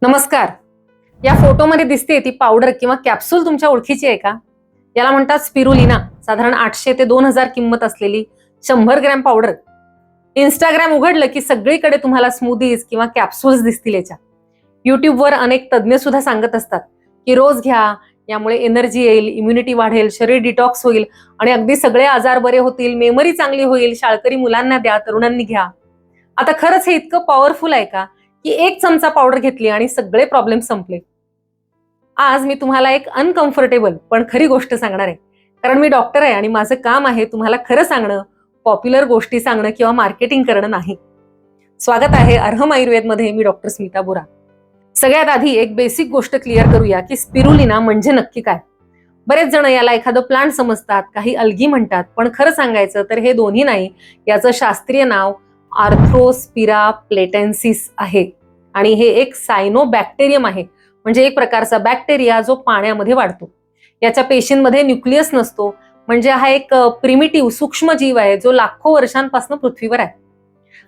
नमस्कार. या फोटोमध्ये दिसते ती पावडर किंवा कॅप्सूल तुमच्या ओळखीची आहे का? याला म्हणतात स्पिरुलिना. साधारण 800 ते 2000 किंमत असलेली 100 ग्रॅम पावडर. इंस्टाग्राम उघडलं की सगळीकडे तुम्हाला स्मूदीज किंवा कॅप्सूल्स दिसतील याच्या. युट्यूबवर अनेक तज्ज्ञ सुद्धा सांगत असतात की रोज घ्या, यामुळे एनर्जी येईल, इम्युनिटी वाढेल, शरीर डिटॉक्स होईल आणि अगदी सगळे आजार बरे होतील, मेमरी चांगली होईल, शाळकरी मुलांना द्या, तरुणांनी घ्या. आता खरंच हे इतकं पॉवरफुल आहे का की एक चमचा पावडर घेतली आणि सगळे प्रॉब्लेम संपले? आज मी तुम्हाला एक अनकम्फर्टेबल पण खरी गोष्ट सांगणार आहे. कारण मी डॉक्टर आहे आणि माझं काम आहे तुम्हाला खरं सांगणं, पॉप्युलर गोष्टी सांगणं किंवा मार्केटिंग करणं नाही. स्वागत आहे अर्हम आयुर्वेदमध्ये. मी डॉक्टर स्मिता बोरा. सगळ्यात आधी एक बेसिक गोष्ट क्लिअर करूया की स्पिरुलिना म्हणजे नक्की काय. बरेच जण याला एखादं प्लांट समजतात, काही अल्गी म्हणतात, पण खरं सांगायचं तर हे दोन्ही नाही. याचं शास्त्रीय नाव आर्थ्रोस्पिरा प्लेटेन्सिस आहे आणि हे एक सायनोबॅक्टेरियम आहे, म्हणजे एक प्रकारचा बॅक्टेरिया जो पाण्यामध्ये वाढतो. याच्या पेशींमध्ये न्यूक्लियस नसतो, म्हणजे हा एक प्रिमिटिव्ह सूक्ष्म जीव आहे जो लाखो वर्षांपासून पृथ्वीवर आहे.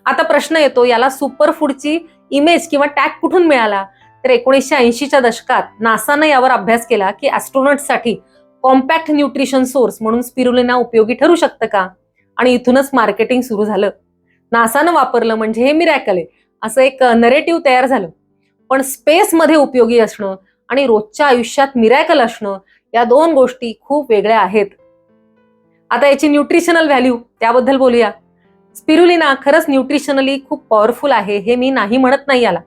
आता प्रश्न येतो, याला सुपरफूडची इमेज किंवा टॅग कुठून मिळाला? तर 1980च्या दशकात नासानं यावर अभ्यास केला की ॲस्ट्रोनॉट्ससाठी कॉम्पॅक्ट न्यूट्रिशन सोर्स म्हणून स्पिरुलिना उपयोगी ठरू शकतं का, आणि इथूनच मार्केटिंग सुरू झालं. नासानं वापरलं म्हणजे हे मिरॅकल आहे असं एक नरेटिव्ह तयार झालं. पण स्पेसमध्ये उपयोगी असणं आणि रोजच्या आयुष्यात मिरॅकल असणं या दोन गोष्टी खूप वेगळ्या आहेत. आता याची न्यूट्रिशनल व्हॅल्यू त्याबद्दल बोलूया. स्पिरुलिना खरंच न्यूट्रिशनली खूप पॉवरफुल आहे, हे मी नाही म्हणत नाही. याला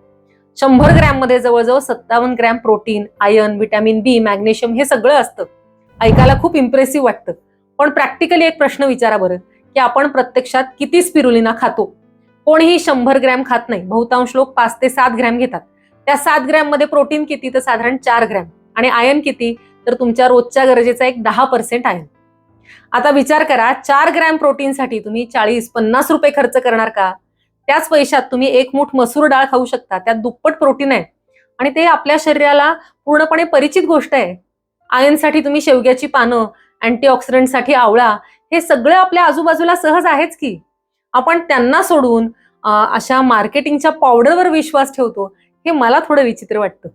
100 ग्रॅम मध्ये जवळजवळ 57 ग्रॅम प्रोटीन, आयर्न, व्हिटॅमिन बी, मॅग्नेशियम हे सगळं असतं. ऐकायला खूप इम्प्रेसिव्ह वाटतं, पण प्रॅक्टिकली एक प्रश्न विचारा बरं की आपण प्रत्यक्षात किती स्पिरुलिना खातो? कोणीही 100 ग्रॅम खात नाही. बहुतांश लोक 5 ते 7 ग्रॅम घेतात. त्या 7 ग्रॅम मध्ये प्रोटीन किती? तर साधारण 4 ग्रॅम. आणि आयर्न किती? तर तुमच्या रोजच्या गरजेचा एक 10% आयर्न. आता विचार करा, 4 ग्रॅम प्रोटीनसाठी तुम्ही 40-50 रुपये खर्च करणार का? त्याच पैशात तुम्ही एक मूठ मसूर डाळ खाऊ शकता, त्यात दुप्पट प्रोटीन आहे आणि ते आपल्या शरीराला पूर्णपणे परिचित गोष्ट आहे. आयर्नसाठी तुम्ही शेवग्याची पानं, अँटीऑक्सिडंटसाठी आवळा, हे सगळं आपल्या आजूबाजूला सहज आहेच की. आपण त्यांना सोडून अशा मार्केटिंगच्या पावडरवर विश्वास ठेवतो, हे मला थोडं विचित्र वाटतं.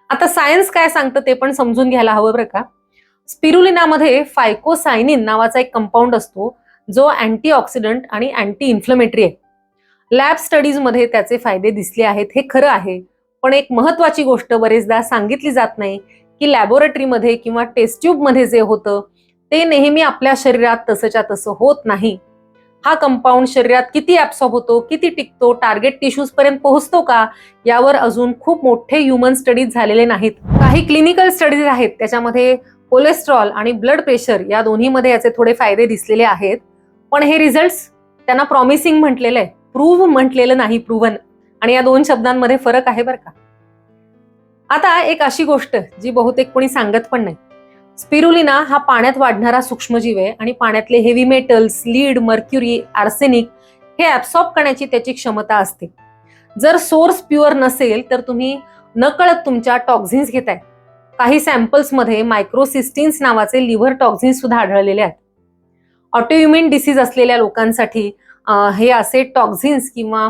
आता सायन्स काय सांगतं ते पण समजून घ्यायला हवं बरं का. स्पिरुलिनामध्ये फायकोसायनिन नावाचा एक कंपाऊंड असतो जो अँटीऑक्सिडंट आणि अँटी इन्फ्लमेटरी आहे. लॅब स्टडीजमध्ये त्याचे फायदे दिसले आहेत, हे खरं आहे. पण एक महत्वाची गोष्ट बरेचदा सांगितली जात नाही की लॅबोरेटरीमध्ये किंवा टेस्ट ट्यूबमध्ये जे होतं ते नेहमी आपल्या शरीरात तसंच्या तसं होत नाही. हा कंपाऊंड शरीरात किती ऍब्सॉर्ब होतो, किती टिकतो, टार्गेट टिश्यूज पर्यंत पोहोचतो का, यावर अजून खूप मोठे ह्युमन स्टडीज झालेले नाहीत. काही क्लिनिकल स्टडीज आहेत, त्याच्यामध्ये कोलेस्ट्रॉल आणि ब्लड प्रेशर या दोन्हीमध्ये याचे थोडे फायदे दिसलेले आहेत. पण हे रिझल्ट्स त्यांना प्रॉमिसिंग म्हटलेलं आहे, प्रूव्ह म्हटलेलं नाही, प्रूव्हन. आणि या दोन शब्दांमध्ये फरक आहे बरं का. आता एक अशी गोष्ट जी बहुतेक कोणी सांगत पण नाही. स्पिरुलिना हा पाण्यात वाढणारा सूक्ष्मजीव आहे आणि पाण्यातले heavy metals, lead, mercury, arsenic हे ऍब्सॉर्ब करण्याची त्याची क्षमता असते. जर सोर्स प्युअर नसेल तर तुम्ही नकळत तुमच्या टॉक्झिन्स घेताय. काही सॅम्पल्समध्ये मायक्रोसिस्टिन्स नावाचे लिव्हर टॉक्झिन्स सुद्धा आढळलेले आहेत. ऑटोइम्युन डिसीज असलेल्या लोकांसाठी हे असे टॉक्झिन्स किंवा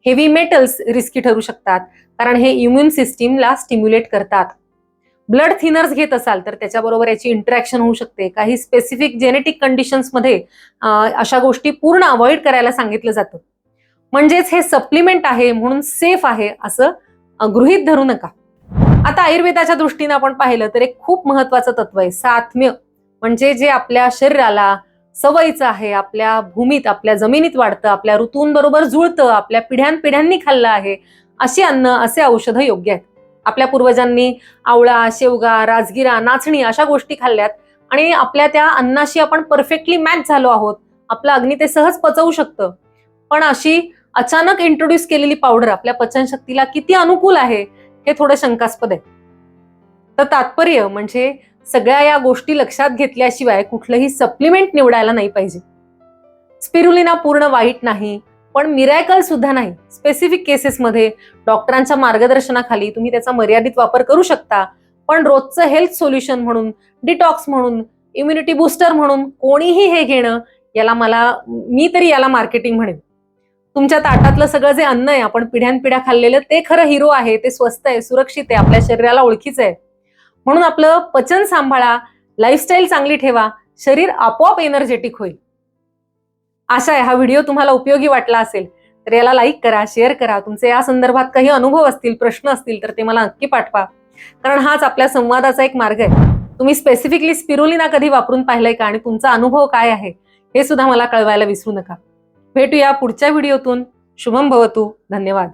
हेवी मेटल्स रिस्की ठरू शकतात, कारण हे इम्युन सिस्टीमला स्टिम्युलेट करतात. ब्लड थिनर्स घेत असाल तर त्याच्याबरोबर याची इंटरॅक्शन होऊ शकते. काही स्पेसिफिक जेनेटिक कंडिशन्समध्ये अशा गोष्टी पूर्ण अवॉइड करायला सांगितलं जातं. म्हणजेच हे सप्लिमेंट आहे म्हणून सेफ आहे असं गृहीत धरू नका. आता आयुर्वेदाच्या दृष्टीने आपण पाहिलं तर एक खूप महत्वाचं तत्व आहे सात्म्य. म्हणजे जे आपल्या शरीराला सवयीचं आहे, आपल्या भूमीत, आपल्या जमिनीत वाढतं, आपल्या ऋतूंबरोबर जुळतं, आपल्या पिढ्यानपिढ्यांनी खाल्लं आहे, अशी अन्न, असे औषधं योग्य आहेत. आपल्या पूर्वजांनी आवळा, शेवगा, राजगिरा, नाचणी अशा गोष्टी खाल्ल्यात आणि आपल्या त्या अन्नाशी आपण परफेक्टली मॅच झालो आहोत. आपलं अग्नी ते सहज पचवू शकतं. पण अशी अचानक इंट्रोड्यूस केलेली पावडर आपल्या पचनशक्तीला किती अनुकूल आहे हे थोडं शंकास्पद आहे. तर तात्पर्य म्हणजे सगळ्या या गोष्टी लक्षात घेतल्याशिवाय कुठलंही सप्लिमेंट निवडायला नाही पाहिजे. स्पिरुलिना पूर्ण वाईट नाही, पण मिरॅकल सुद्धा नाही. स्पेसिफिक केसेसमध्ये डॉक्टरांच्या मार्गदर्शनाखाली तुम्ही त्याचा मर्यादित वापर करू शकता. पण रोजचं हेल्थ सोल्युशन म्हणून, डिटॉक्स म्हणून, इम्युनिटी बूस्टर म्हणून कोणीही हे घेणं, मी तरी याला मार्केटिंग म्हणेन. तुमच्या ताटातलं सगळं जे अन्न आहे आपण पिढ्यानपिढ्या खाल्लेलं ते खरं हिरो आहे, ते स्वस्त आहे, सुरक्षित आहे, आपल्या शरीराला ओळखीचं आहे. म्हणून आपलं पचन सांभाळा, लाईफस्टाईल चांगली ठेवा, शरीर आपोआप एनर्जेटिक होईल. आशा आहे हा व्हिडिओ तुम्हाला उपयोगी वाटला असेल तर याला लाईक करा, शेअर करा. तुमचे या संदर्भात काही अनुभव असतील, प्रश्न असतील तर ते मला नक्की पाठवा, कारण हाच आपल्या संवादाचा एक मार्ग आहे. तुम्ही स्पेसिफिकली स्पिरुलिना कधी वापरून पाहिलंय का आणि तुमचा अनुभव काय आहे हे सुद्धा मला कळवायला विसरू नका. भेटूया पुढच्या व्हिडिओतून. शुभम भवतु. धन्यवाद.